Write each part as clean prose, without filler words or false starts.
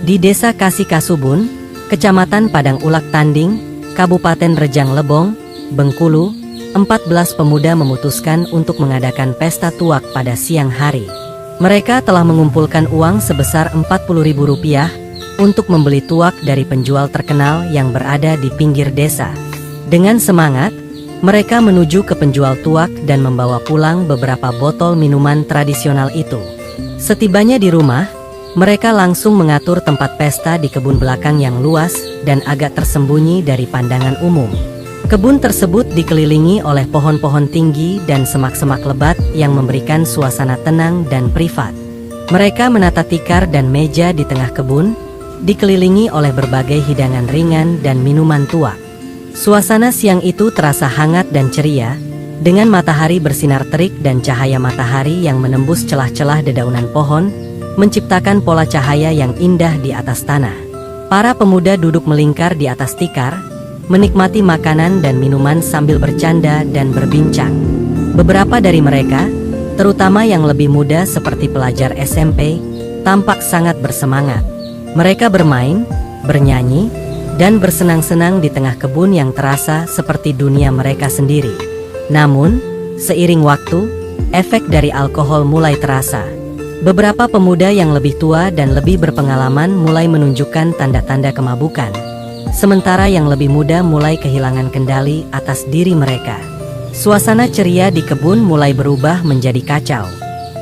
Di Desa Kasih-Kasubun, Kecamatan Padang Ulak Tanding, Kabupaten Rejang Lebong, Bengkulu, 14 pemuda memutuskan untuk mengadakan pesta tuak pada siang hari. Mereka telah mengumpulkan uang sebesar Rp40.000 untuk membeli tuak dari penjual terkenal yang berada di pinggir desa. Dengan semangat, mereka menuju ke penjual tuak dan membawa pulang beberapa botol minuman tradisional itu. Setibanya di rumah, mereka langsung mengatur tempat pesta di kebun belakang yang luas dan agak tersembunyi dari pandangan umum. Kebun tersebut dikelilingi oleh pohon-pohon tinggi dan semak-semak lebat yang memberikan suasana tenang dan privat. Mereka menata tikar dan meja di tengah kebun, dikelilingi oleh berbagai hidangan ringan dan minuman tuak. Suasana siang itu terasa hangat dan ceria, dengan matahari bersinar terik dan cahaya matahari yang menembus celah-celah dedaunan pohon, menciptakan pola cahaya yang indah di atas tanah. Para pemuda duduk melingkar di atas tikar, menikmati makanan dan minuman sambil bercanda dan berbincang. Beberapa dari mereka, terutama yang lebih muda seperti pelajar SMP, tampak sangat bersemangat. Mereka bermain, bernyanyi, dan bersenang-senang di tengah kebun yang terasa seperti dunia mereka sendiri. Namun, seiring waktu, efek dari alkohol mulai terasa. Beberapa pemuda yang lebih tua dan lebih berpengalaman mulai menunjukkan tanda-tanda kemabukan, sementara yang lebih muda mulai kehilangan kendali atas diri mereka. Suasana ceria di kebun mulai berubah menjadi kacau.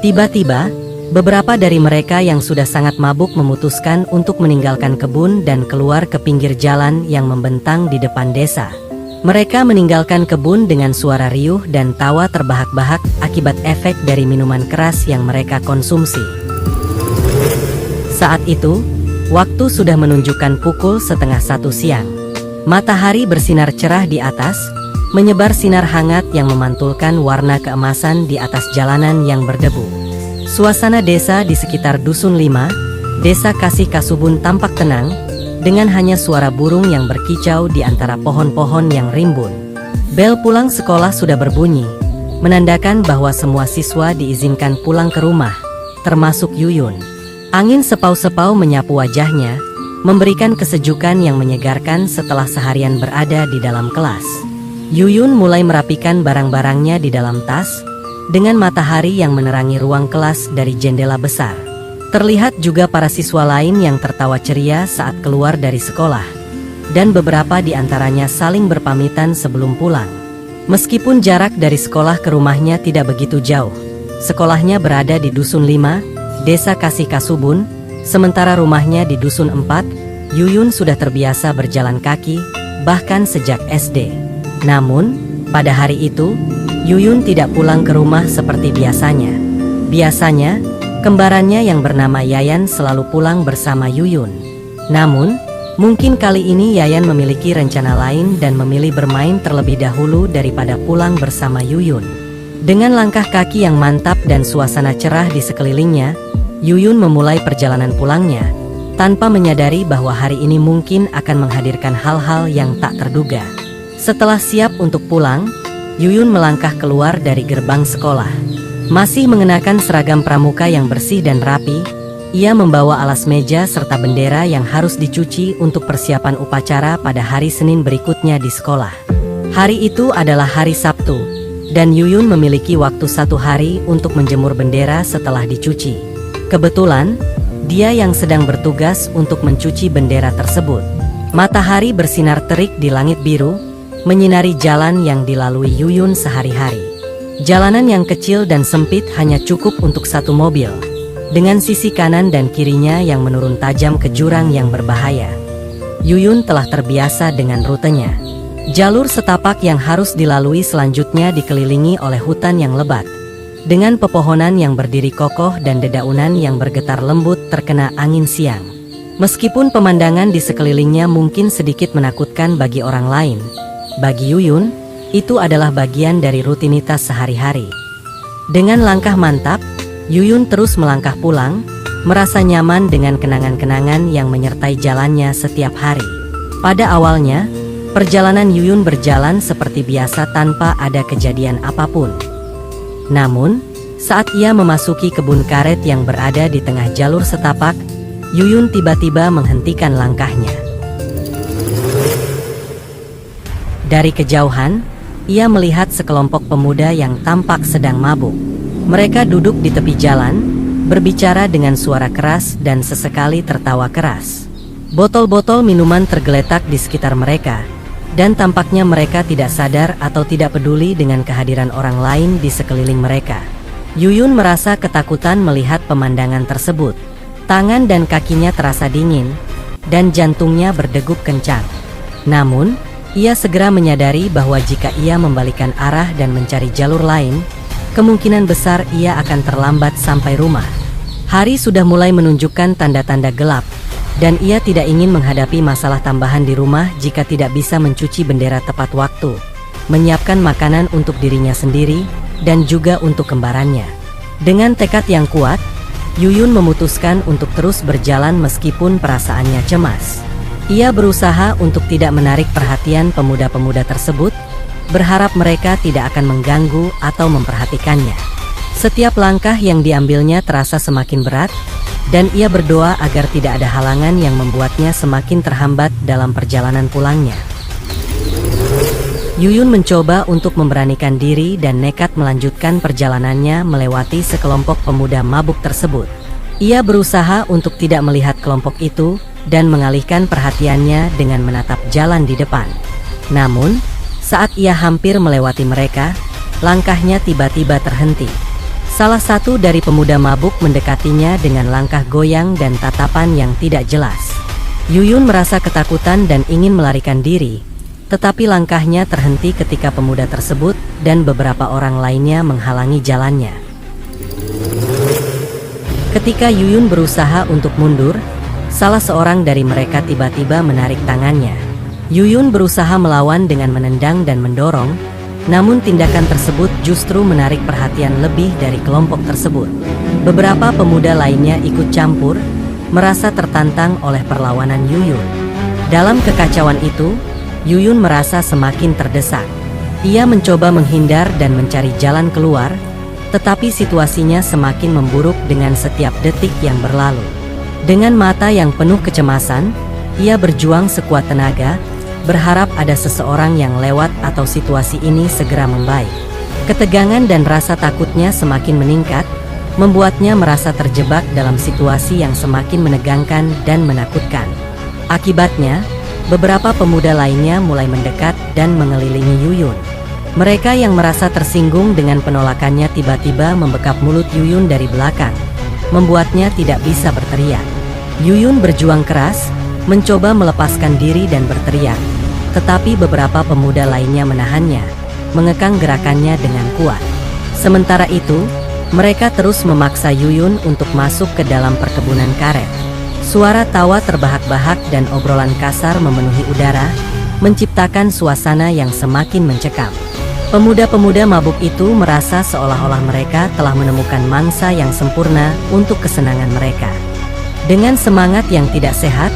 Tiba-tiba, beberapa dari mereka yang sudah sangat mabuk memutuskan untuk meninggalkan kebun dan keluar ke pinggir jalan yang membentang di depan desa. Mereka meninggalkan kebun dengan suara riuh dan tawa terbahak-bahak akibat efek dari minuman keras yang mereka konsumsi. Saat itu, waktu sudah menunjukkan pukul 12:30 siang. Matahari bersinar cerah di atas, menyebar sinar hangat yang memantulkan warna keemasan di atas jalanan yang berdebu. Suasana desa di sekitar Dusun 5, Desa Kasih-Kasubun tampak tenang, dengan hanya suara burung yang berkicau di antara pohon-pohon yang rimbun. Bel pulang sekolah sudah berbunyi, menandakan bahwa semua siswa diizinkan pulang ke rumah, termasuk Yuyun. Angin sepau-sepau menyapu wajahnya, memberikan kesejukan yang menyegarkan setelah seharian berada di dalam kelas. Yuyun mulai merapikan barang-barangnya di dalam tas, dengan matahari yang menerangi ruang kelas dari jendela besar. Terlihat juga para siswa lain yang tertawa ceria saat keluar dari sekolah, dan beberapa di antaranya saling berpamitan sebelum pulang. Meskipun jarak dari sekolah ke rumahnya tidak begitu jauh, sekolahnya berada di Dusun 5, Desa Kasih-Kasubun, sementara rumahnya di Dusun 4, Yuyun sudah terbiasa berjalan kaki, bahkan sejak SD. Namun, pada hari itu, Yuyun tidak pulang ke rumah seperti biasanya. Biasanya, kembarannya yang bernama Yayan selalu pulang bersama Yuyun. Namun, mungkin kali ini Yayan memiliki rencana lain dan memilih bermain terlebih dahulu daripada pulang bersama Yuyun. Dengan langkah kaki yang mantap dan suasana cerah di sekelilingnya, Yuyun memulai perjalanan pulangnya, tanpa menyadari bahwa hari ini mungkin akan menghadirkan hal-hal yang tak terduga. Setelah siap untuk pulang, Yuyun melangkah keluar dari gerbang sekolah. Masih mengenakan seragam pramuka yang bersih dan rapi, ia membawa alas meja serta bendera yang harus dicuci untuk persiapan upacara pada hari Senin berikutnya di sekolah. Hari itu adalah hari Sabtu, dan Yuyun memiliki waktu 1 hari untuk menjemur bendera setelah dicuci. Kebetulan, dia yang sedang bertugas untuk mencuci bendera tersebut. Matahari bersinar terik di langit biru, menyinari jalan yang dilalui Yuyun sehari-hari. Jalanan yang kecil dan sempit hanya cukup untuk 1 mobil, dengan sisi kanan dan kirinya yang menurun tajam ke jurang yang berbahaya. Yuyun telah terbiasa dengan rutenya. Jalur setapak yang harus dilalui selanjutnya dikelilingi oleh hutan yang lebat, dengan pepohonan yang berdiri kokoh dan dedaunan yang bergetar lembut terkena angin siang. Meskipun pemandangan di sekelilingnya mungkin sedikit menakutkan bagi orang lain, bagi Yuyun, itu adalah bagian dari rutinitas sehari-hari. Dengan langkah mantap, Yuyun terus melangkah pulang, merasa nyaman dengan kenangan-kenangan yang menyertai jalannya setiap hari. Pada awalnya, perjalanan Yuyun berjalan seperti biasa tanpa ada kejadian apapun. Namun, saat ia memasuki kebun karet yang berada di tengah jalur setapak, Yuyun tiba-tiba menghentikan langkahnya. Dari kejauhan, ia melihat sekelompok pemuda yang tampak sedang mabuk. Mereka duduk di tepi jalan, berbicara dengan suara keras dan sesekali tertawa keras. Botol-botol minuman tergeletak di sekitar mereka, dan tampaknya mereka tidak sadar atau tidak peduli dengan kehadiran orang lain di sekeliling mereka. Yuyun merasa ketakutan melihat pemandangan tersebut. Tangan dan kakinya terasa dingin, dan jantungnya berdegup kencang. Namun, ia segera menyadari bahwa jika ia membalikkan arah dan mencari jalur lain, kemungkinan besar ia akan terlambat sampai rumah. Hari sudah mulai menunjukkan tanda-tanda gelap, dan ia tidak ingin menghadapi masalah tambahan di rumah jika tidak bisa mencuci bendera tepat waktu, menyiapkan makanan untuk dirinya sendiri, dan juga untuk kembarannya. Dengan tekad yang kuat, Yuyun memutuskan untuk terus berjalan meskipun perasaannya cemas. Ia berusaha untuk tidak menarik perhatian pemuda-pemuda tersebut, berharap mereka tidak akan mengganggu atau memperhatikannya. Setiap langkah yang diambilnya terasa semakin berat, dan ia berdoa agar tidak ada halangan yang membuatnya semakin terhambat dalam perjalanan pulangnya. Yuyun mencoba untuk memberanikan diri dan nekat melanjutkan perjalanannya melewati sekelompok pemuda mabuk tersebut. Ia berusaha untuk tidak melihat kelompok itu dan mengalihkan perhatiannya dengan menatap jalan di depan. Namun, saat ia hampir melewati mereka, langkahnya tiba-tiba terhenti. Salah satu dari pemuda mabuk mendekatinya dengan langkah goyang dan tatapan yang tidak jelas. Yuyun merasa ketakutan dan ingin melarikan diri, tetapi langkahnya terhenti ketika pemuda tersebut dan beberapa orang lainnya menghalangi jalannya. Ketika Yuyun berusaha untuk mundur, salah seorang dari mereka tiba-tiba menarik tangannya. Yuyun berusaha melawan dengan menendang dan mendorong, namun tindakan tersebut justru menarik perhatian lebih dari kelompok tersebut. Beberapa pemuda lainnya ikut campur, merasa tertantang oleh perlawanan Yuyun. Dalam kekacauan itu, Yuyun merasa semakin terdesak. Ia mencoba menghindar dan mencari jalan keluar, tetapi situasinya semakin memburuk dengan setiap detik yang berlalu. Dengan mata yang penuh kecemasan, ia berjuang sekuat tenaga, berharap ada seseorang yang lewat atau situasi ini segera membaik. Ketegangan dan rasa takutnya semakin meningkat, membuatnya merasa terjebak dalam situasi yang semakin menegangkan dan menakutkan. Akibatnya, beberapa pemuda lainnya mulai mendekat dan mengelilingi Yuyun. Mereka yang merasa tersinggung dengan penolakannya tiba-tiba membekap mulut Yuyun dari belakang, membuatnya tidak bisa berteriak. Yuyun berjuang keras, mencoba melepaskan diri dan berteriak, tetapi beberapa pemuda lainnya menahannya, mengekang gerakannya dengan kuat. Sementara itu, mereka terus memaksa Yuyun untuk masuk ke dalam perkebunan karet. Suara tawa terbahak-bahak dan obrolan kasar memenuhi udara, menciptakan suasana yang semakin mencekam. Pemuda-pemuda mabuk itu merasa seolah-olah mereka telah menemukan mangsa yang sempurna untuk kesenangan mereka. Dengan semangat yang tidak sehat,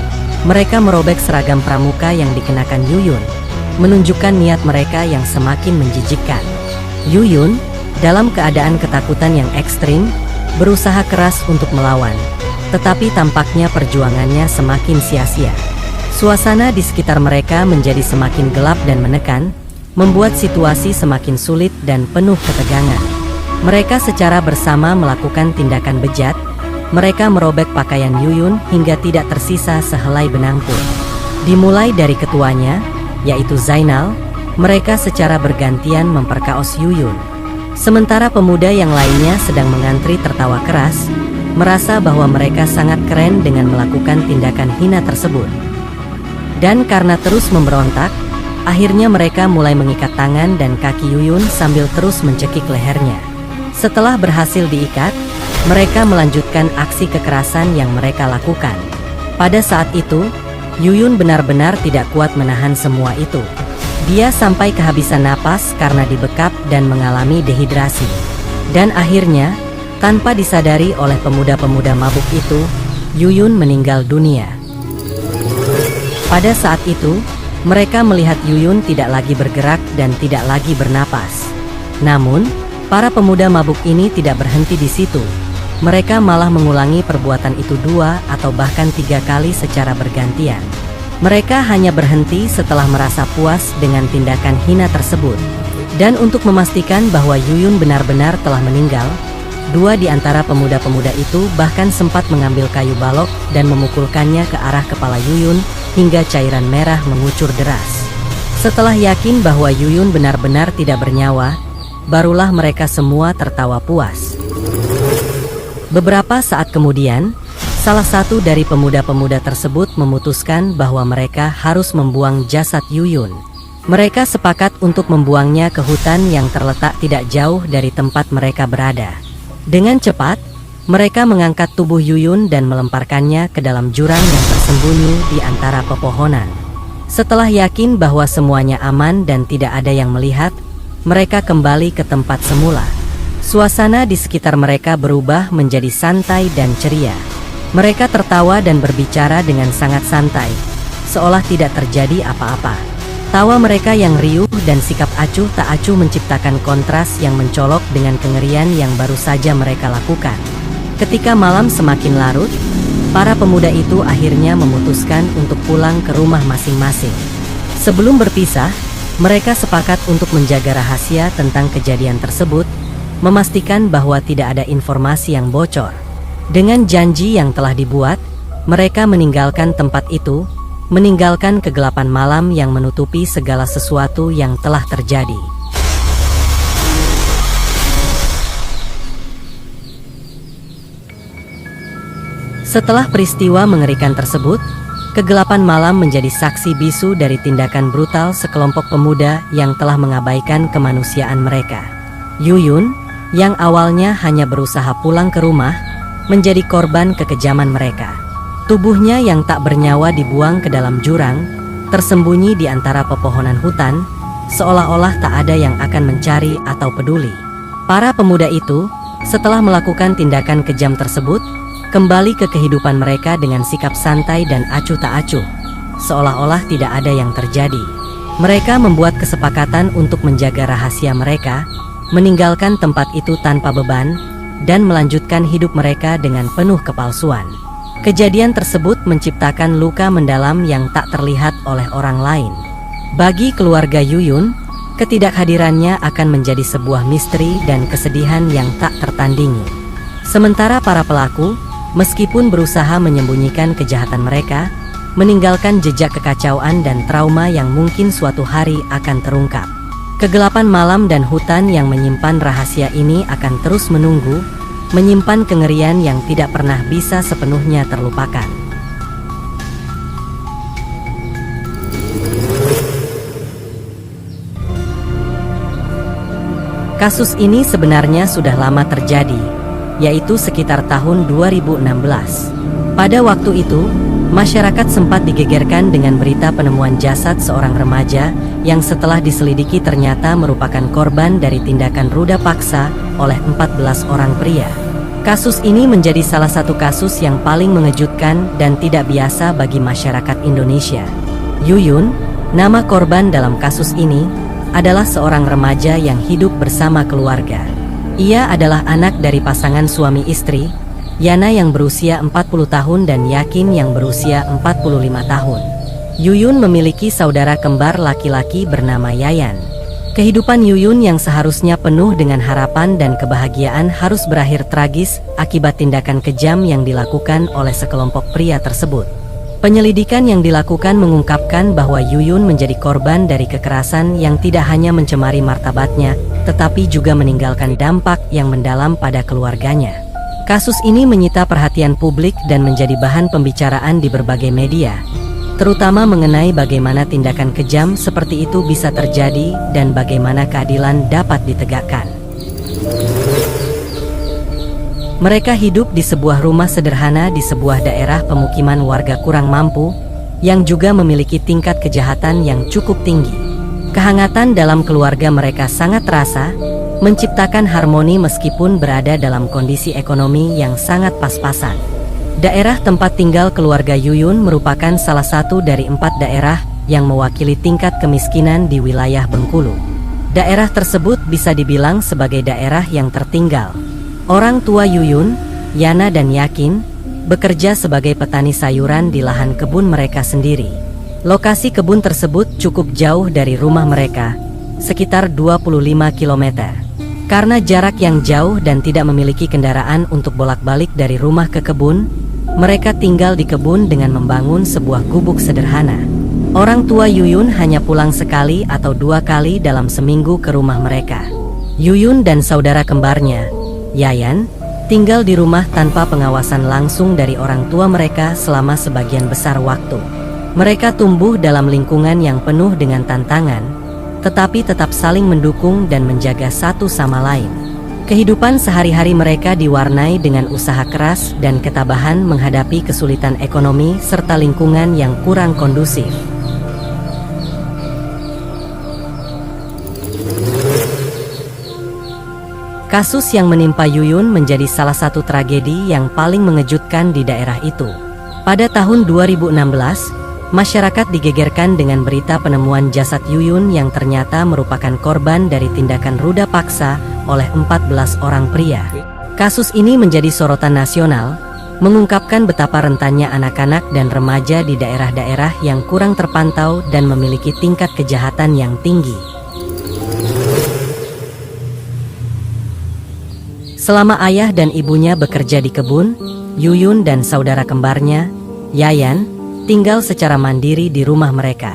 mereka merobek seragam pramuka yang dikenakan Yuyun, menunjukkan niat mereka yang semakin menjijikkan. Yuyun, dalam keadaan ketakutan yang ekstrim, berusaha keras untuk melawan, tetapi tampaknya perjuangannya semakin sia-sia. Suasana di sekitar mereka menjadi semakin gelap dan menekan, membuat situasi semakin sulit dan penuh ketegangan. Mereka secara bersama melakukan tindakan bejat. Mereka merobek pakaian Yuyun hingga tidak tersisa sehelai benang pun. Dimulai dari ketuanya, yaitu Zainal, mereka secara bergantian memperkaos Yuyun. Sementara pemuda yang lainnya sedang mengantri tertawa keras, merasa bahwa mereka sangat keren dengan melakukan tindakan hina tersebut. Dan karena terus memberontak, akhirnya mereka mulai mengikat tangan dan kaki Yuyun sambil terus mencekik lehernya. Setelah berhasil diikat, mereka melanjutkan aksi kekerasan yang mereka lakukan. Pada saat itu, Yuyun benar-benar tidak kuat menahan semua itu. Dia sampai kehabisan napas karena dibekap dan mengalami dehidrasi. Dan akhirnya, tanpa disadari oleh pemuda-pemuda mabuk itu, Yuyun meninggal dunia. Pada saat itu, mereka melihat Yuyun tidak lagi bergerak dan tidak lagi bernapas. Namun, para pemuda mabuk ini tidak berhenti di situ. mereka malah mengulangi perbuatan itu 2 atau bahkan 3 kali secara bergantian. Mereka hanya berhenti setelah merasa puas dengan tindakan hina tersebut. Dan untuk memastikan bahwa Yuyun benar-benar telah meninggal, 2 di antara pemuda-pemuda itu bahkan sempat mengambil kayu balok dan memukulkannya ke arah kepala Yuyun hingga cairan merah mengucur deras. Setelah yakin bahwa Yuyun benar-benar tidak bernyawa, barulah mereka semua tertawa puas. Beberapa saat kemudian, salah satu dari pemuda-pemuda tersebut memutuskan bahwa mereka harus membuang jasad Yuyun. Mereka sepakat untuk membuangnya ke hutan yang terletak tidak jauh dari tempat mereka berada. Dengan cepat, mereka mengangkat tubuh Yuyun dan melemparkannya ke dalam jurang yang tersembunyi di antara pepohonan. Setelah yakin bahwa semuanya aman dan tidak ada yang melihat, mereka kembali ke tempat semula. Suasana di sekitar mereka berubah menjadi santai dan ceria. Mereka tertawa dan berbicara dengan sangat santai, seolah tidak terjadi apa-apa. Tawa mereka yang riuh dan sikap acuh tak acuh menciptakan kontras yang mencolok dengan kengerian yang baru saja mereka lakukan. Ketika malam semakin larut, para pemuda itu akhirnya memutuskan untuk pulang ke rumah masing-masing. Sebelum berpisah, mereka sepakat untuk menjaga rahasia tentang kejadian tersebut, memastikan bahwa tidak ada informasi yang bocor. Dengan janji yang telah dibuat, mereka meninggalkan tempat itu, meninggalkan kegelapan malam yang menutupi segala sesuatu yang telah terjadi. Setelah peristiwa mengerikan tersebut, kegelapan malam menjadi saksi bisu dari tindakan brutal sekelompok pemuda yang telah mengabaikan kemanusiaan mereka. Yuyun, yang awalnya hanya berusaha pulang ke rumah, menjadi korban kekejaman mereka. Tubuhnya yang tak bernyawa dibuang ke dalam jurang, tersembunyi di antara pepohonan hutan, seolah-olah tak ada yang akan mencari atau peduli. Para pemuda itu, setelah melakukan tindakan kejam tersebut, kembali ke kehidupan mereka dengan sikap santai dan acuh tak acuh, seolah-olah tidak ada yang terjadi. Mereka membuat kesepakatan untuk menjaga rahasia mereka, meninggalkan tempat itu tanpa beban, dan melanjutkan hidup mereka dengan penuh kepalsuan. Kejadian tersebut menciptakan luka mendalam yang tak terlihat oleh orang lain. Bagi keluarga Yuyun, ketidakhadirannya akan menjadi sebuah misteri dan kesedihan yang tak tertandingi. Sementara para pelaku, meskipun berusaha menyembunyikan kejahatan mereka, meninggalkan jejak kekacauan dan trauma yang mungkin suatu hari akan terungkap. Kegelapan malam dan hutan yang menyimpan rahasia ini akan terus menunggu, menyimpan kengerian yang tidak pernah bisa sepenuhnya terlupakan. Kasus ini sebenarnya sudah lama terjadi, yaitu sekitar tahun 2016. Pada waktu itu, masyarakat sempat digegerkan dengan berita penemuan jasad seorang remaja yang setelah diselidiki ternyata merupakan korban dari tindakan ruda paksa oleh 14 orang pria. Kasus ini menjadi salah satu kasus yang paling mengejutkan dan tidak biasa bagi masyarakat Indonesia. Yuyun, nama korban dalam kasus ini, adalah seorang remaja yang hidup bersama keluarga. Ia adalah anak dari pasangan suami istri, Yana yang berusia 40 tahun dan Yakin yang berusia 45 tahun. Yuyun memiliki saudara kembar laki-laki bernama Yayan. Kehidupan Yuyun yang seharusnya penuh dengan harapan dan kebahagiaan harus berakhir tragis akibat tindakan kejam yang dilakukan oleh sekelompok pria tersebut. Penyelidikan yang dilakukan mengungkapkan bahwa Yuyun menjadi korban dari kekerasan yang tidak hanya mencemari martabatnya, tetapi juga meninggalkan dampak yang mendalam pada keluarganya. Kasus ini menyita perhatian publik dan menjadi bahan pembicaraan di berbagai media, terutama mengenai bagaimana tindakan kejam seperti itu bisa terjadi dan bagaimana keadilan dapat ditegakkan. Mereka hidup di sebuah rumah sederhana di sebuah daerah pemukiman warga kurang mampu, yang juga memiliki tingkat kejahatan yang cukup tinggi. Kehangatan dalam keluarga mereka sangat terasa, menciptakan harmoni meskipun berada dalam kondisi ekonomi yang sangat pas-pasan. Daerah tempat tinggal keluarga Yuyun merupakan salah satu dari 4 daerah yang mewakili tingkat kemiskinan di wilayah Bengkulu. Daerah tersebut bisa dibilang sebagai daerah yang tertinggal. Orang tua Yuyun, Yana dan Yakin bekerja sebagai petani sayuran di lahan kebun mereka sendiri. Lokasi kebun tersebut cukup jauh dari rumah mereka, sekitar 25 km. Karena jarak yang jauh dan tidak memiliki kendaraan untuk bolak-balik dari rumah ke kebun, mereka tinggal di kebun dengan membangun sebuah gubuk sederhana. Orang tua Yuyun hanya pulang sekali atau 2 kali dalam seminggu ke rumah mereka. Yuyun dan saudara kembarnya, Yayan, tinggal di rumah tanpa pengawasan langsung dari orang tua mereka selama sebagian besar waktu. Mereka tumbuh dalam lingkungan yang penuh dengan tantangan, tetapi tetap saling mendukung dan menjaga satu sama lain. Kehidupan sehari-hari mereka diwarnai dengan usaha keras dan ketabahan menghadapi kesulitan ekonomi serta lingkungan yang kurang kondusif. Kasus yang menimpa Yuyun menjadi salah satu tragedi yang paling mengejutkan di daerah itu. Pada tahun 2016, masyarakat digegerkan dengan berita penemuan jasad Yuyun yang ternyata merupakan korban dari tindakan ruda paksa oleh 14 orang pria. Kasus ini menjadi sorotan nasional, mengungkapkan betapa rentannya anak-anak dan remaja di daerah-daerah yang kurang terpantau dan memiliki tingkat kejahatan yang tinggi. Selama ayah dan ibunya bekerja di kebun, Yuyun dan saudara kembarnya, Yayan, tinggal secara mandiri di rumah mereka.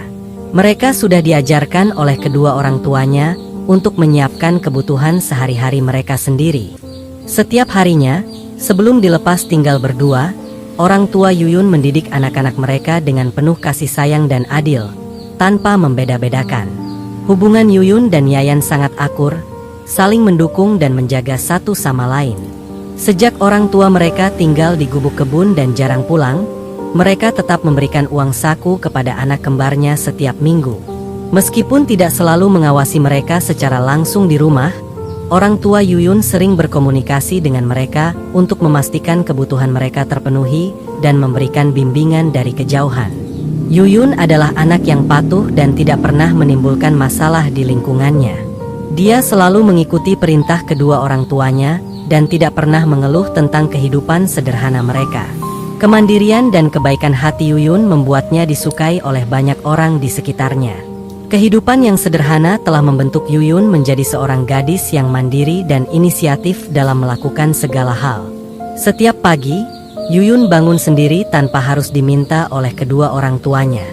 Mereka sudah diajarkan oleh kedua orang tuanya untuk menyiapkan kebutuhan sehari-hari mereka sendiri. Setiap harinya, sebelum dilepas tinggal berdua, orang tua Yuyun mendidik anak-anak mereka dengan penuh kasih sayang dan adil, tanpa membeda-bedakan. Hubungan Yuyun dan Yayan sangat akur, saling mendukung dan menjaga satu sama lain. Sejak orang tua mereka tinggal di gubuk kebun dan jarang pulang, mereka tetap memberikan uang saku kepada anak kembarnya setiap minggu. Meskipun tidak selalu mengawasi mereka secara langsung di rumah, orang tua Yuyun sering berkomunikasi dengan mereka untuk memastikan kebutuhan mereka terpenuhi dan memberikan bimbingan dari kejauhan. Yuyun adalah anak yang patuh dan tidak pernah menimbulkan masalah di lingkungannya. Dia selalu mengikuti perintah kedua orang tuanya dan tidak pernah mengeluh tentang kehidupan sederhana mereka. Kemandirian dan kebaikan hati Yuyun membuatnya disukai oleh banyak orang di sekitarnya. Kehidupan yang sederhana telah membentuk Yuyun menjadi seorang gadis yang mandiri dan inisiatif dalam melakukan segala hal. Setiap pagi, Yuyun bangun sendiri tanpa harus diminta oleh kedua orang tuanya.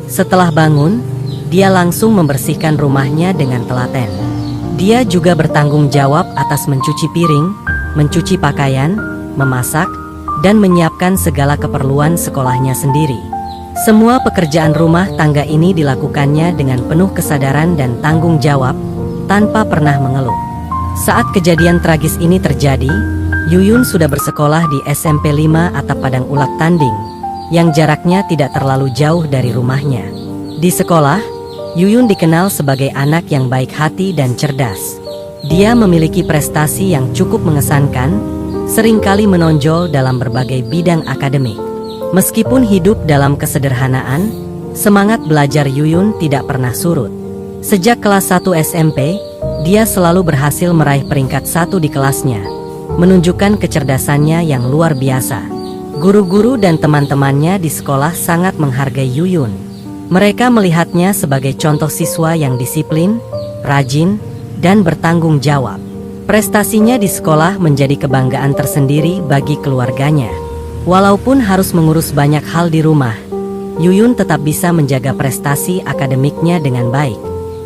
Setelah bangun, dia langsung membersihkan rumahnya dengan telaten. Dia juga bertanggung jawab atas mencuci piring, mencuci pakaian, memasak, dan menyiapkan segala keperluan sekolahnya sendiri. Semua pekerjaan rumah tangga ini dilakukannya dengan penuh kesadaran dan tanggung jawab, tanpa pernah mengeluh. Saat kejadian tragis ini terjadi, Yuyun sudah bersekolah di SMP 5 Atap Padang Ulak Tanding, yang jaraknya tidak terlalu jauh dari rumahnya. Di sekolah, Yuyun dikenal sebagai anak yang baik hati dan cerdas. Dia memiliki prestasi yang cukup mengesankan, seringkali menonjol dalam berbagai bidang akademik. Meskipun hidup dalam kesederhanaan, semangat belajar Yuyun tidak pernah surut. Sejak kelas 1 SMP, dia selalu berhasil meraih peringkat 1 di kelasnya, menunjukkan kecerdasannya yang luar biasa. Guru-guru dan teman-temannya di sekolah sangat menghargai Yuyun. Mereka melihatnya sebagai contoh siswa yang disiplin, rajin, dan bertanggung jawab. Prestasinya di sekolah menjadi kebanggaan tersendiri bagi keluarganya. Walaupun harus mengurus banyak hal di rumah, Yuyun tetap bisa menjaga prestasi akademiknya dengan baik.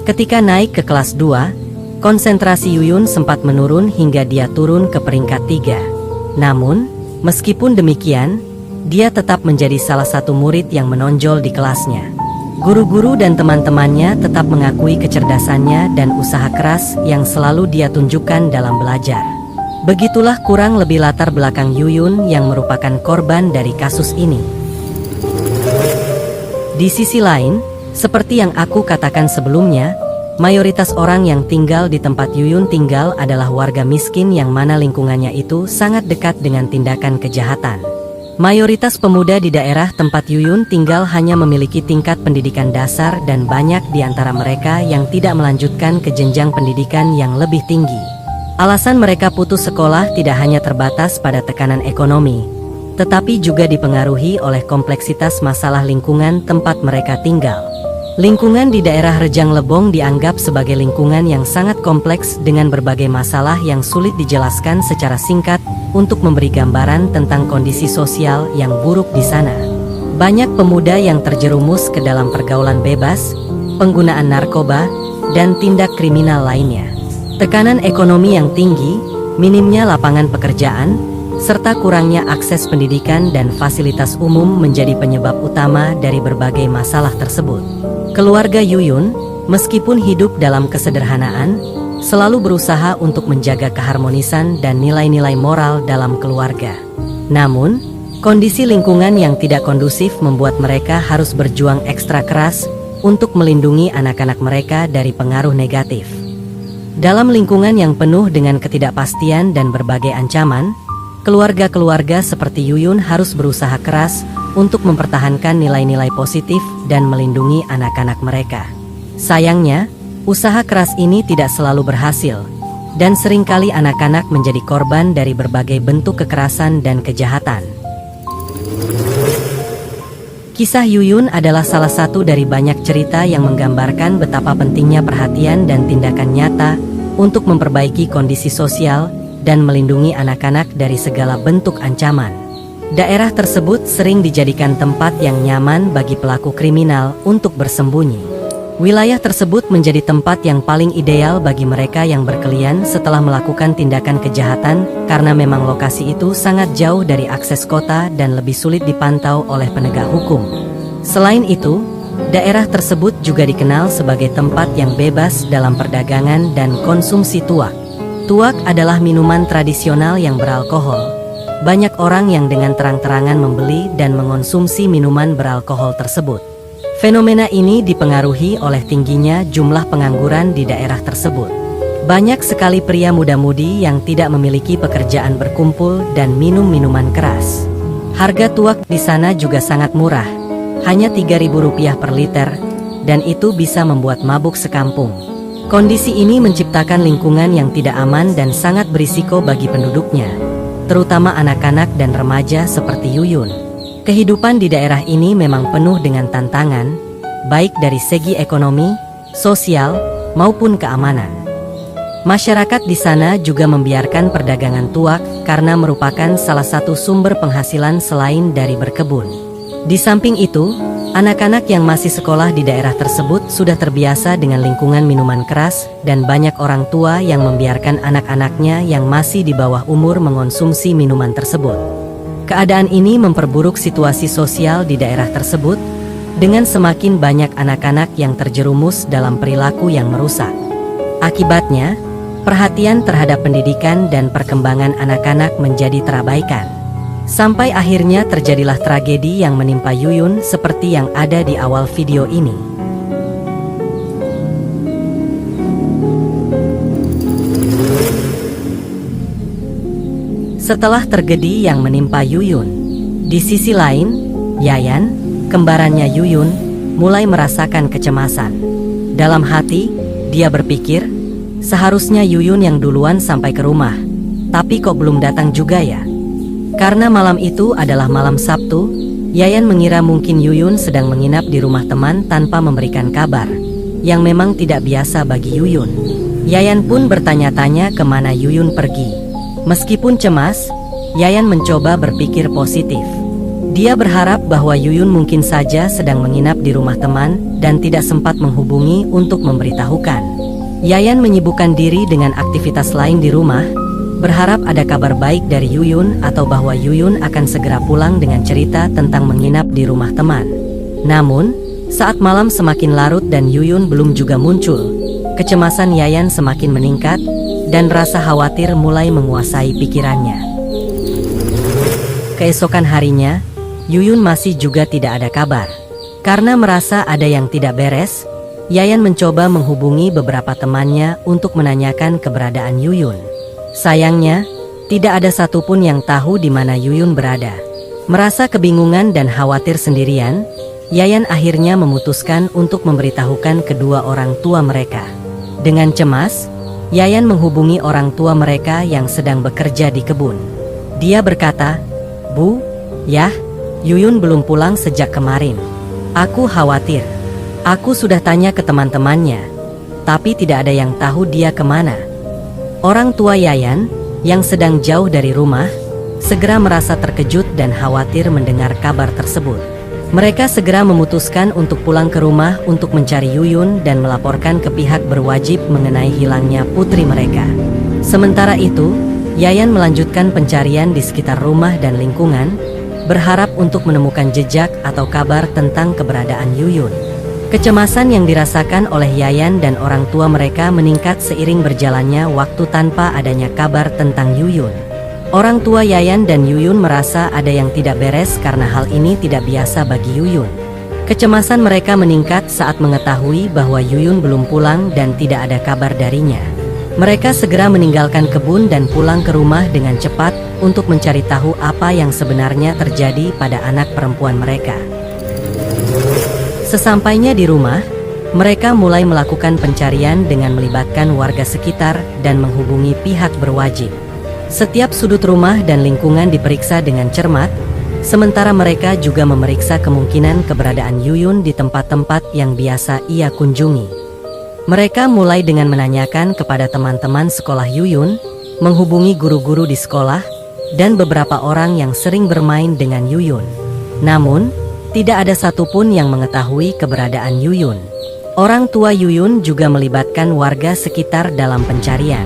Ketika naik ke kelas 2, konsentrasi Yuyun sempat menurun hingga dia turun ke peringkat 3. Namun, meskipun demikian, dia tetap menjadi salah satu murid yang menonjol di kelasnya. Guru-guru dan teman-temannya tetap mengakui kecerdasannya dan usaha keras yang selalu dia tunjukkan dalam belajar. Begitulah kurang lebih latar belakang Yuyun yang merupakan korban dari kasus ini. Di sisi lain, seperti yang aku katakan sebelumnya, mayoritas orang yang tinggal di tempat Yuyun tinggal adalah warga miskin yang mana lingkungannya itu sangat dekat dengan tindakan kejahatan. Mayoritas pemuda di daerah tempat Yuyun tinggal hanya memiliki tingkat pendidikan dasar dan banyak di antara mereka yang tidak melanjutkan ke jenjang pendidikan yang lebih tinggi. Alasan mereka putus sekolah tidak hanya terbatas pada tekanan ekonomi, tetapi juga dipengaruhi oleh kompleksitas masalah lingkungan tempat mereka tinggal. Lingkungan di daerah Rejang Lebong dianggap sebagai lingkungan yang sangat kompleks dengan berbagai masalah yang sulit dijelaskan secara singkat untuk memberi gambaran tentang kondisi sosial yang buruk di sana. Banyak pemuda yang terjerumus ke dalam pergaulan bebas, penggunaan narkoba, dan tindak kriminal lainnya. Tekanan ekonomi yang tinggi, minimnya lapangan pekerjaan, serta kurangnya akses pendidikan dan fasilitas umum menjadi penyebab utama dari berbagai masalah tersebut. Keluarga Yuyun, meskipun hidup dalam kesederhanaan, selalu berusaha untuk menjaga keharmonisan dan nilai-nilai moral dalam keluarga. Namun, kondisi lingkungan yang tidak kondusif membuat mereka harus berjuang ekstra keras untuk melindungi anak-anak mereka dari pengaruh negatif. Dalam lingkungan yang penuh dengan ketidakpastian dan berbagai ancaman, keluarga-keluarga seperti Yuyun harus berusaha keras untuk mempertahankan nilai-nilai positif dan melindungi anak-anak mereka. Sayangnya, usaha keras ini tidak selalu berhasil, dan seringkali anak-anak menjadi korban dari berbagai bentuk kekerasan dan kejahatan. Kisah Yuyun adalah salah satu dari banyak cerita yang menggambarkan betapa pentingnya perhatian dan tindakan nyata untuk memperbaiki kondisi sosial dan melindungi anak-anak dari segala bentuk ancaman. Daerah tersebut sering dijadikan tempat yang nyaman bagi pelaku kriminal untuk bersembunyi. Wilayah tersebut menjadi tempat yang paling ideal bagi mereka yang berkelian setelah melakukan tindakan kejahatan karena memang lokasi itu sangat jauh dari akses kota dan lebih sulit dipantau oleh penegak hukum. Selain itu, daerah tersebut juga dikenal sebagai tempat yang bebas dalam perdagangan dan konsumsi tuak. Tuak adalah minuman tradisional yang beralkohol. Banyak orang yang dengan terang-terangan membeli dan mengonsumsi minuman beralkohol tersebut. Fenomena ini dipengaruhi oleh tingginya jumlah pengangguran di daerah tersebut. Banyak sekali pria muda-mudi yang tidak memiliki pekerjaan berkumpul dan minum minuman keras. Harga tuak di sana juga sangat murah, hanya Rp3.000 per liter, dan itu bisa membuat mabuk sekampung. Kondisi ini menciptakan lingkungan yang tidak aman dan sangat berisiko bagi penduduknya, terutama anak-anak dan remaja seperti Yuyun. Kehidupan di daerah ini memang penuh dengan tantangan, baik dari segi ekonomi, sosial, maupun keamanan. Masyarakat di sana juga membiarkan perdagangan tuak karena merupakan salah satu sumber penghasilan selain dari berkebun. Di samping itu, anak-anak yang masih sekolah di daerah tersebut sudah terbiasa dengan lingkungan minuman keras dan banyak orang tua yang membiarkan anak-anaknya yang masih di bawah umur mengonsumsi minuman tersebut. Keadaan ini memperburuk situasi sosial di daerah tersebut, dengan semakin banyak anak-anak yang terjerumus dalam perilaku yang merusak. Akibatnya, perhatian terhadap pendidikan dan perkembangan anak-anak menjadi terabaikan. Sampai akhirnya terjadilah tragedi yang menimpa Yuyun seperti yang ada di awal video ini. Setelah tragedi yang menimpa Yuyun, di sisi lain, Yayan, kembarannya Yuyun, mulai merasakan kecemasan. Dalam hati, dia berpikir, seharusnya Yuyun yang duluan sampai ke rumah, tapi kok belum datang juga ya? Karena malam itu adalah malam Sabtu, Yayan mengira mungkin Yuyun sedang menginap di rumah teman tanpa memberikan kabar, yang memang tidak biasa bagi Yuyun. Yayan pun bertanya-tanya kemana Yuyun pergi. Meskipun cemas, Yayan mencoba berpikir positif. Dia berharap bahwa Yuyun mungkin saja sedang menginap di rumah teman dan tidak sempat menghubungi untuk memberitahukan. Yayan menyibukkan diri dengan aktivitas lain di rumah, berharap ada kabar baik dari Yuyun atau bahwa Yuyun akan segera pulang dengan cerita tentang menginap di rumah teman. Namun, saat malam semakin larut dan Yuyun belum juga muncul, kecemasan Yayan semakin meningkat, dan rasa khawatir mulai menguasai pikirannya. Keesokan harinya, Yuyun masih juga tidak ada kabar. Karena merasa ada yang tidak beres, Yayan mencoba menghubungi beberapa temannya untuk menanyakan keberadaan Yuyun. Sayangnya, tidak ada satupun yang tahu di mana Yuyun berada. Merasa kebingungan dan khawatir sendirian, Yayan akhirnya memutuskan untuk memberitahukan kedua orang tua mereka. Dengan cemas, Yayan menghubungi orang tua mereka yang sedang bekerja di kebun. Dia berkata, "Bu, Yah, Yuyun belum pulang sejak kemarin. Aku khawatir. Aku sudah tanya ke teman-temannya, tapi tidak ada yang tahu dia kemana." Orang tua Yayan, yang sedang jauh dari rumah, segera merasa terkejut dan khawatir mendengar kabar tersebut. Mereka segera memutuskan untuk pulang ke rumah untuk mencari Yuyun dan melaporkan ke pihak berwajib mengenai hilangnya putri mereka. Sementara itu, Yayan melanjutkan pencarian di sekitar rumah dan lingkungan, berharap untuk menemukan jejak atau kabar tentang keberadaan Yuyun. Kecemasan yang dirasakan oleh Yayan dan orang tua mereka meningkat seiring berjalannya waktu tanpa adanya kabar tentang Yuyun. Orang tua Yayan dan Yuyun merasa ada yang tidak beres karena hal ini tidak biasa bagi Yuyun. Kecemasan mereka meningkat saat mengetahui bahwa Yuyun belum pulang dan tidak ada kabar darinya. Mereka segera meninggalkan kebun dan pulang ke rumah dengan cepat untuk mencari tahu apa yang sebenarnya terjadi pada anak perempuan mereka. Sesampainya di rumah, mereka mulai melakukan pencarian dengan melibatkan warga sekitar dan menghubungi pihak berwajib. Setiap sudut rumah dan lingkungan diperiksa dengan cermat, sementara mereka juga memeriksa kemungkinan keberadaan Yuyun di tempat-tempat yang biasa ia kunjungi. Mereka mulai dengan menanyakan kepada teman-teman sekolah Yuyun, menghubungi guru-guru di sekolah, dan beberapa orang yang sering bermain dengan Yuyun. Namun, tidak ada satupun yang mengetahui keberadaan Yuyun. Orang tua Yuyun juga melibatkan warga sekitar dalam pencarian.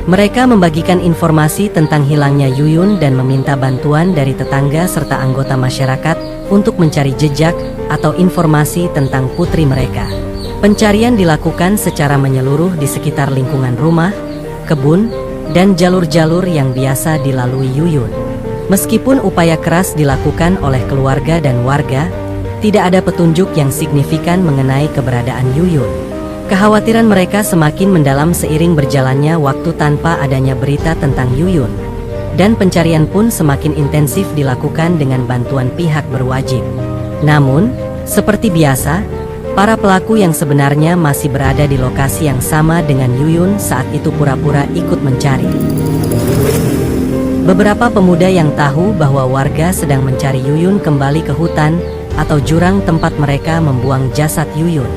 Mereka membagikan informasi tentang hilangnya Yuyun dan meminta bantuan dari tetangga serta anggota masyarakat untuk mencari jejak atau informasi tentang putri mereka. Pencarian dilakukan secara menyeluruh di sekitar lingkungan rumah, kebun, dan jalur-jalur yang biasa dilalui Yuyun. Meskipun upaya keras dilakukan oleh keluarga dan warga, tidak ada petunjuk yang signifikan mengenai keberadaan Yuyun. Kekhawatiran mereka semakin mendalam seiring berjalannya waktu tanpa adanya berita tentang Yuyun. Dan pencarian pun semakin intensif dilakukan dengan bantuan pihak berwajib. Namun, seperti biasa, para pelaku yang sebenarnya masih berada di lokasi yang sama dengan Yuyun saat itu pura-pura ikut mencari. Beberapa pemuda yang tahu bahwa warga sedang mencari Yuyun kembali ke hutan atau jurang tempat mereka membuang jasad Yuyun.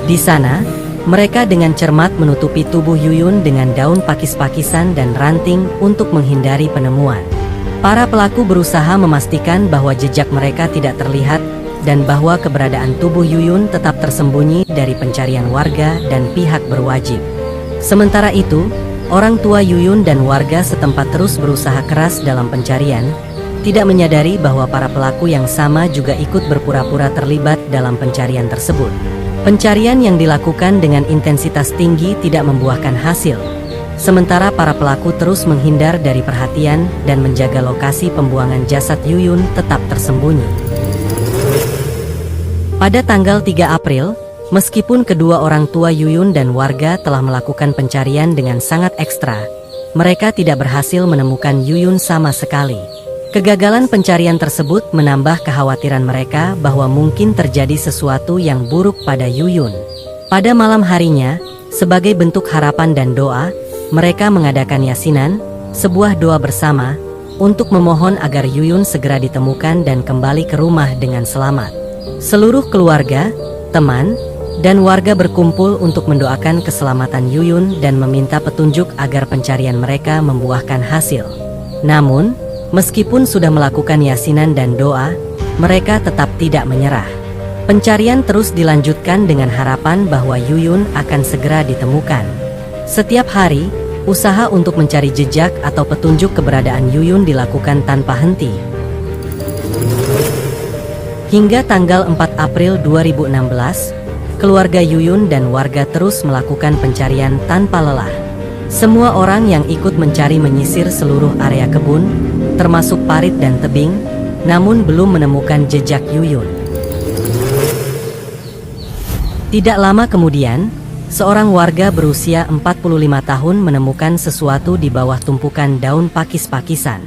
Di sana, mereka dengan cermat menutupi tubuh Yuyun dengan daun pakis-pakisan dan ranting untuk menghindari penemuan. Para pelaku berusaha memastikan bahwa jejak mereka tidak terlihat dan bahwa keberadaan tubuh Yuyun tetap tersembunyi dari pencarian warga dan pihak berwajib. Sementara itu, orang tua Yuyun dan warga setempat terus berusaha keras dalam pencarian, tidak menyadari bahwa para pelaku yang sama juga ikut berpura-pura terlibat dalam pencarian tersebut. Pencarian yang dilakukan dengan intensitas tinggi tidak membuahkan hasil, sementara para pelaku terus menghindar dari perhatian dan menjaga lokasi pembuangan jasad Yuyun tetap tersembunyi. Pada tanggal 3 April, meskipun kedua orang tua Yuyun dan warga telah melakukan pencarian dengan sangat ekstra, mereka tidak berhasil menemukan Yuyun sama sekali. Kegagalan pencarian tersebut menambah kekhawatiran mereka bahwa mungkin terjadi sesuatu yang buruk pada Yuyun. Pada malam harinya, sebagai bentuk harapan dan doa, mereka mengadakan yasinan, sebuah doa bersama, untuk memohon agar Yuyun segera ditemukan dan kembali ke rumah dengan selamat. Seluruh keluarga, teman, dan warga berkumpul untuk mendoakan keselamatan Yuyun dan meminta petunjuk agar pencarian mereka membuahkan hasil. Namun, meskipun sudah melakukan yasinan dan doa, mereka tetap tidak menyerah. Pencarian terus dilanjutkan dengan harapan bahwa Yuyun akan segera ditemukan. Setiap hari, usaha untuk mencari jejak atau petunjuk keberadaan Yuyun dilakukan tanpa henti. Hingga tanggal 4 April 2016, keluarga Yuyun dan warga terus melakukan pencarian tanpa lelah. Semua orang yang ikut mencari menyisir seluruh area kebun, termasuk parit dan tebing, namun belum menemukan jejak Yuyun. Tidak lama kemudian, seorang warga berusia 45 tahun menemukan sesuatu di bawah tumpukan daun pakis-pakisan.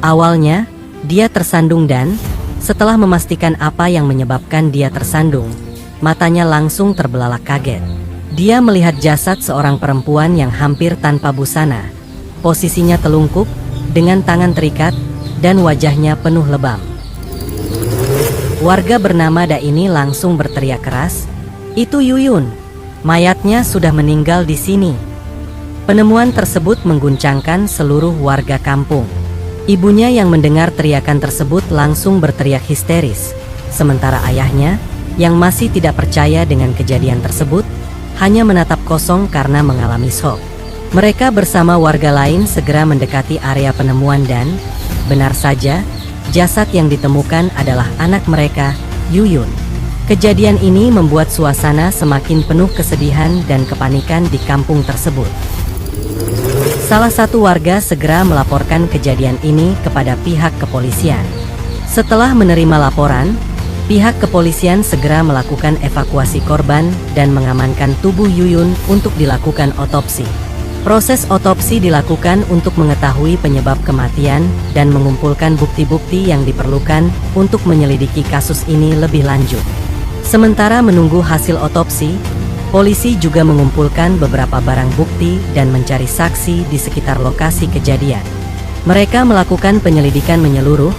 Awalnya, dia tersandung dan, setelah memastikan apa yang menyebabkan dia tersandung, matanya langsung terbelalak kaget. Dia melihat jasad seorang perempuan yang hampir tanpa busana. Posisinya telungkup, dengan tangan terikat, dan wajahnya penuh lebam. Warga bernama Da ini langsung berteriak keras, "Itu Yuyun! Mayatnya sudah meninggal di sini." Penemuan tersebut mengguncangkan seluruh warga kampung. Ibunya yang mendengar teriakan tersebut langsung berteriak histeris, sementara ayahnya, yang masih tidak percaya dengan kejadian tersebut, hanya menatap kosong karena mengalami shock. Mereka bersama warga lain segera mendekati area penemuan dan, benar saja, jasad yang ditemukan adalah anak mereka, Yuyun. Kejadian ini membuat suasana semakin penuh kesedihan dan kepanikan di kampung tersebut. Salah satu warga segera melaporkan kejadian ini kepada pihak kepolisian. Setelah menerima laporan, pihak kepolisian segera melakukan evakuasi korban dan mengamankan tubuh Yuyun untuk dilakukan otopsi. Proses otopsi dilakukan untuk mengetahui penyebab kematian dan mengumpulkan bukti-bukti yang diperlukan untuk menyelidiki kasus ini lebih lanjut. Sementara menunggu hasil otopsi, polisi juga mengumpulkan beberapa barang bukti dan mencari saksi di sekitar lokasi kejadian. Mereka melakukan penyelidikan menyeluruh,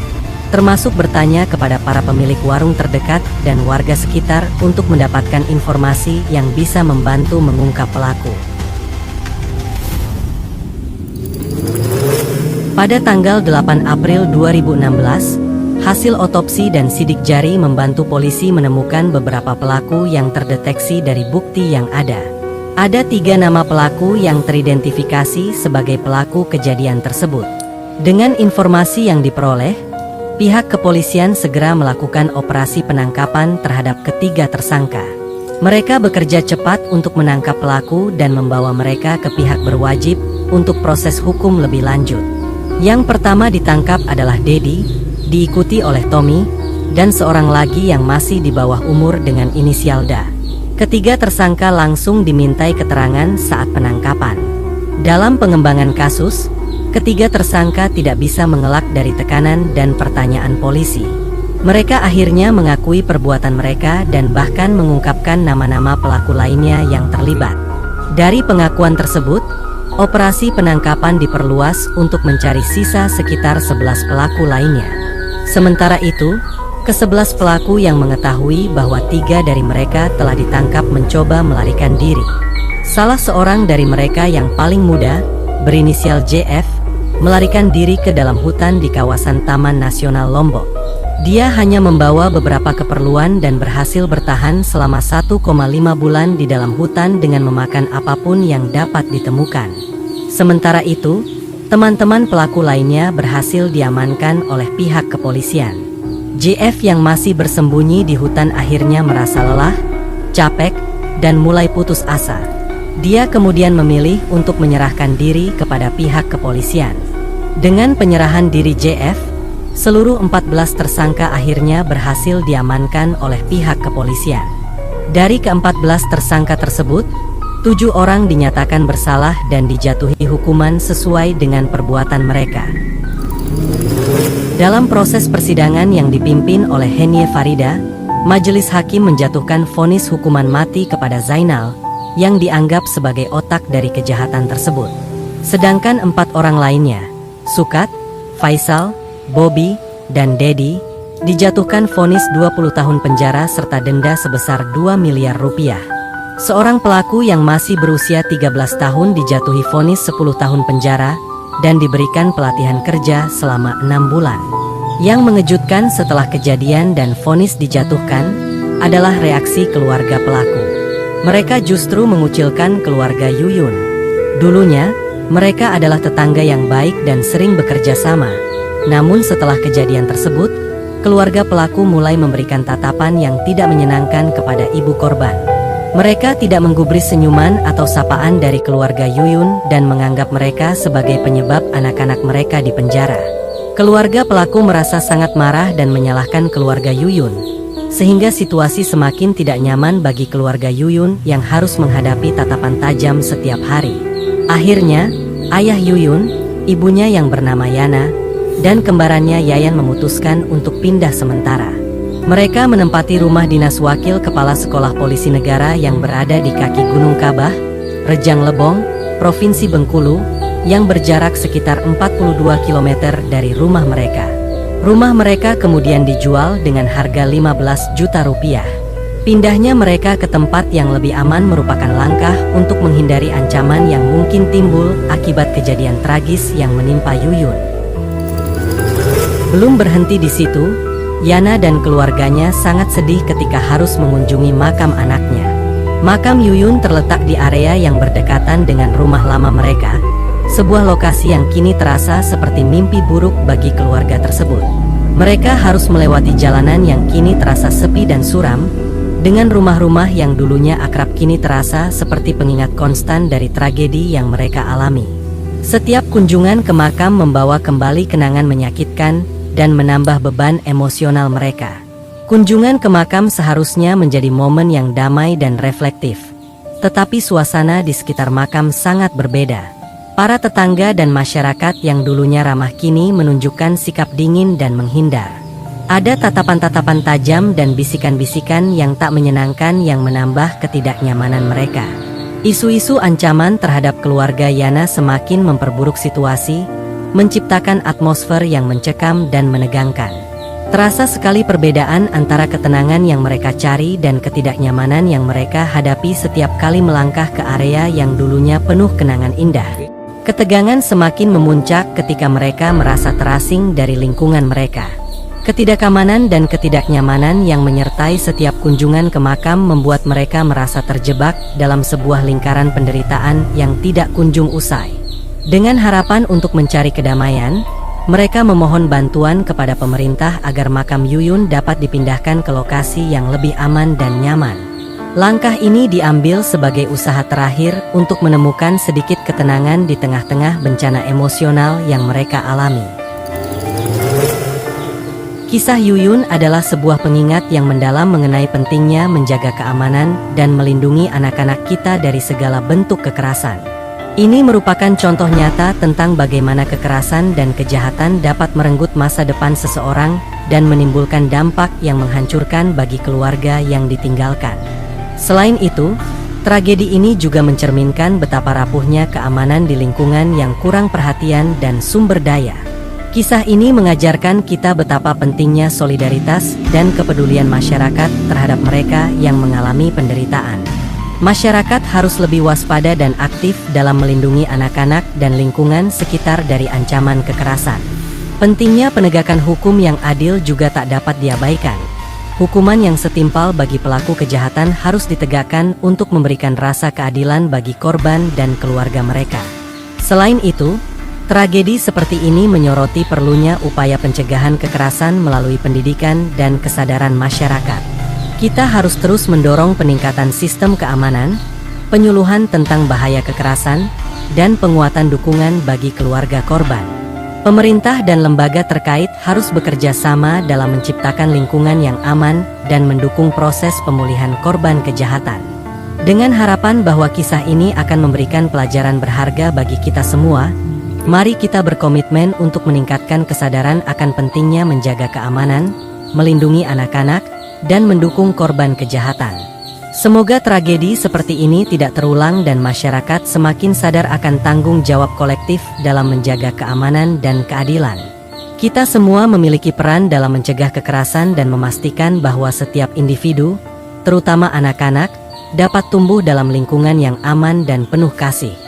termasuk bertanya kepada para pemilik warung terdekat dan warga sekitar untuk mendapatkan informasi yang bisa membantu mengungkap pelaku. Pada tanggal 8 April 2016, hasil otopsi dan sidik jari membantu polisi menemukan beberapa pelaku yang terdeteksi dari bukti yang ada. Ada 3 nama pelaku yang teridentifikasi sebagai pelaku kejadian tersebut. Dengan informasi yang diperoleh, pihak kepolisian segera melakukan operasi penangkapan terhadap ketiga tersangka. Mereka bekerja cepat untuk menangkap pelaku dan membawa mereka ke pihak berwajib untuk proses hukum lebih lanjut. Yang pertama ditangkap adalah Dedi, diikuti oleh Tommy, dan seorang lagi yang masih di bawah umur dengan inisial Da. Ketiga tersangka langsung dimintai keterangan saat penangkapan. Dalam pengembangan kasus, ketiga tersangka tidak bisa mengelak dari tekanan dan pertanyaan polisi. Mereka akhirnya mengakui perbuatan mereka dan bahkan mengungkapkan nama-nama pelaku lainnya yang terlibat. Dari pengakuan tersebut, operasi penangkapan diperluas untuk mencari sisa sekitar 11 pelaku lainnya. Sementara itu, ke-11 pelaku yang mengetahui bahwa 3 dari mereka telah ditangkap mencoba melarikan diri. Salah seorang dari mereka yang paling muda, berinisial JF, melarikan diri ke dalam hutan di kawasan Taman Nasional Lombok. Dia hanya membawa beberapa keperluan dan berhasil bertahan selama 1,5 bulan di dalam hutan dengan memakan apapun yang dapat ditemukan. Sementara itu, teman-teman pelaku lainnya berhasil diamankan oleh pihak kepolisian. JF yang masih bersembunyi di hutan akhirnya merasa lelah, capek, dan mulai putus asa. Dia kemudian memilih untuk menyerahkan diri kepada pihak kepolisian. Dengan penyerahan diri JF, seluruh 14 tersangka akhirnya berhasil diamankan oleh pihak kepolisian. Dari ke-14 tersangka tersebut, 7 orang dinyatakan bersalah dan dijatuhi hukuman sesuai dengan perbuatan mereka. Dalam proses persidangan yang dipimpin oleh Henie Farida, majelis hakim menjatuhkan vonis hukuman mati kepada Zainal, yang dianggap sebagai otak dari kejahatan tersebut. Sedangkan 4 orang lainnya, Sukat, Faisal, Bobby, dan Dedi, dijatuhkan vonis 20 tahun penjara serta denda sebesar 2 miliar rupiah. Seorang pelaku yang masih berusia 13 tahun dijatuhi vonis 10 tahun penjara dan diberikan pelatihan kerja selama 6 bulan. Yang mengejutkan setelah kejadian dan vonis dijatuhkan adalah reaksi keluarga pelaku. Mereka justru mengucilkan keluarga Yuyun. Dulunya, mereka adalah tetangga yang baik dan sering bekerja sama. Namun setelah kejadian tersebut, keluarga pelaku mulai memberikan tatapan yang tidak menyenangkan kepada ibu korban. Mereka tidak menggubris senyuman atau sapaan dari keluarga Yuyun dan menganggap mereka sebagai penyebab anak-anak mereka di penjara. Keluarga pelaku merasa sangat marah dan menyalahkan keluarga Yuyun, sehingga situasi semakin tidak nyaman bagi keluarga Yuyun yang harus menghadapi tatapan tajam setiap hari. Akhirnya, ayah Yuyun, ibunya yang bernama Yana, dan kembarannya Yayan memutuskan untuk pindah sementara. Mereka menempati rumah dinas Wakil Kepala Sekolah Polisi Negara yang berada di kaki Gunung Kabah, Rejang Lebong, Provinsi Bengkulu, yang berjarak sekitar 42 km dari rumah mereka. Rumah mereka kemudian dijual dengan harga 15 juta rupiah. Pindahnya mereka ke tempat yang lebih aman merupakan langkah untuk menghindari ancaman yang mungkin timbul akibat kejadian tragis yang menimpa Yuyun. Belum berhenti di situ, Yana dan keluarganya sangat sedih ketika harus mengunjungi makam anaknya. Makam Yuyun terletak di area yang berdekatan dengan rumah lama mereka, sebuah lokasi yang kini terasa seperti mimpi buruk bagi keluarga tersebut. Mereka harus melewati jalanan yang kini terasa sepi dan suram, dengan rumah-rumah yang dulunya akrab kini terasa seperti pengingat konstan dari tragedi yang mereka alami. Setiap kunjungan ke makam membawa kembali kenangan menyakitkan dan menambah beban emosional mereka. Kunjungan ke makam seharusnya menjadi momen yang damai dan reflektif. Tetapi suasana di sekitar makam sangat berbeda. Para tetangga dan masyarakat yang dulunya ramah kini menunjukkan sikap dingin dan menghindar. Ada tatapan-tatapan tajam dan bisikan-bisikan yang tak menyenangkan yang menambah ketidaknyamanan mereka. Isu-isu ancaman terhadap keluarga Yana semakin memperburuk situasi, menciptakan atmosfer yang mencekam dan menegangkan. Terasa sekali perbedaan antara ketenangan yang mereka cari dan ketidaknyamanan yang mereka hadapi setiap kali melangkah ke area yang dulunya penuh kenangan indah. Ketegangan semakin memuncak ketika mereka merasa terasing dari lingkungan mereka. Ketidakamanan dan ketidaknyamanan yang menyertai setiap kunjungan ke makam membuat mereka merasa terjebak dalam sebuah lingkaran penderitaan yang tidak kunjung usai. Dengan harapan untuk mencari kedamaian, mereka memohon bantuan kepada pemerintah agar makam Yuyun dapat dipindahkan ke lokasi yang lebih aman dan nyaman. Langkah ini diambil sebagai usaha terakhir untuk menemukan sedikit ketenangan di tengah-tengah bencana emosional yang mereka alami. Kisah Yuyun adalah sebuah pengingat yang mendalam mengenai pentingnya menjaga keamanan dan melindungi anak-anak kita dari segala bentuk kekerasan. Ini merupakan contoh nyata tentang bagaimana kekerasan dan kejahatan dapat merenggut masa depan seseorang dan menimbulkan dampak yang menghancurkan bagi keluarga yang ditinggalkan. Selain itu, tragedi ini juga mencerminkan betapa rapuhnya keamanan di lingkungan yang kurang perhatian dan sumber daya. Kisah ini mengajarkan kita betapa pentingnya solidaritas dan kepedulian masyarakat terhadap mereka yang mengalami penderitaan. Masyarakat harus lebih waspada dan aktif dalam melindungi anak-anak dan lingkungan sekitar dari ancaman kekerasan. Pentingnya penegakan hukum yang adil juga tak dapat diabaikan. Hukuman yang setimpal bagi pelaku kejahatan harus ditegakkan untuk memberikan rasa keadilan bagi korban dan keluarga mereka. Selain itu, tragedi seperti ini menyoroti perlunya upaya pencegahan kekerasan melalui pendidikan dan kesadaran masyarakat. Kita harus terus mendorong peningkatan sistem keamanan, penyuluhan tentang bahaya kekerasan, dan penguatan dukungan bagi keluarga korban. Pemerintah dan lembaga terkait harus bekerja sama dalam menciptakan lingkungan yang aman dan mendukung proses pemulihan korban kejahatan. Dengan harapan bahwa kisah ini akan memberikan pelajaran berharga bagi kita semua, mari kita berkomitmen untuk meningkatkan kesadaran akan pentingnya menjaga keamanan, melindungi anak-anak, dan mendukung korban kejahatan. Semoga tragedi seperti ini tidak terulang dan masyarakat semakin sadar akan tanggung jawab kolektif dalam menjaga keamanan dan keadilan. Kita semua memiliki peran dalam mencegah kekerasan dan memastikan bahwa setiap individu, terutama anak-anak, dapat tumbuh dalam lingkungan yang aman dan penuh kasih.